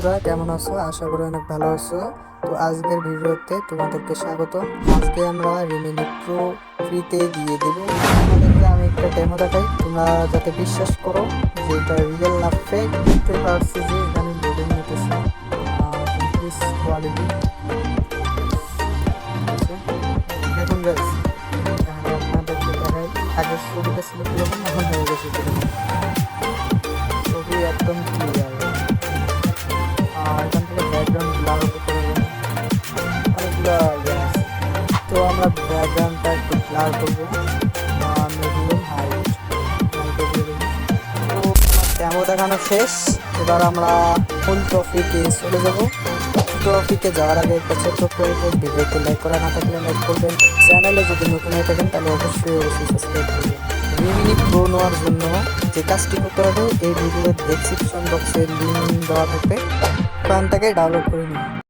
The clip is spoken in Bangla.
বন্ধুরা, কেমন আছো? আশা করি অনেক ভালো আছো। তো আজকের ভিডিওতে তোমাদেরকে স্বাগত। আজকে আমরা রিমিনি প্রো ফ্রিতে দিয়ে দেব। তোমাদেরকে আমি একটা ডেমো দেখাই, তোমরা যাতে বিশ্বাস করো যে এটা রিয়েল না ফেক। বুঝতে পারছি যে এখানে লোডিং নিতেছে, ইনক্রিজ কোয়ালিটি। দেখুন গাইস, এখানে আপনাদেরকে দেখাই, আগে ছবিটা ছিল কিরকম, এখন হয়ে গেছে কিরকম। ছবি একদম ক্লিয়ার। এখান থেকে ব্যাকগ্রাউন্ড ব্লার করতে পারবেন, অনেকগুলো ইয়ে আছে। তো আমরা ব্যাকগ্রাউন্ডটা একটু ব্লার করবো, মিডিয়াম হাইট দিয়ে দেবো। তো আমার ডেমো দেখানো শেষ। এবার আমরা ফুল টপিকে চলে যাব। টপিকে যাওয়ার আগে একটা ছোট্ট রিকোয়েস্ট, ভিডিওতে লাইক করা না থাকলে লাইক করবেন। চ্যানেলে যদি নতুন হয়ে থাকেন তাহলে অবশ্যই সাবস্ক্রাইব করবেন। রিমিনি প্রো নেওয়ার জন্য যে কাজটি করতে হবে, এই ভিডিওর ডেসক্রিপশন বক্সে লিঙ্ক দেওয়া থাকবে, ওখান থেকে ডাউনলোড করে নিন।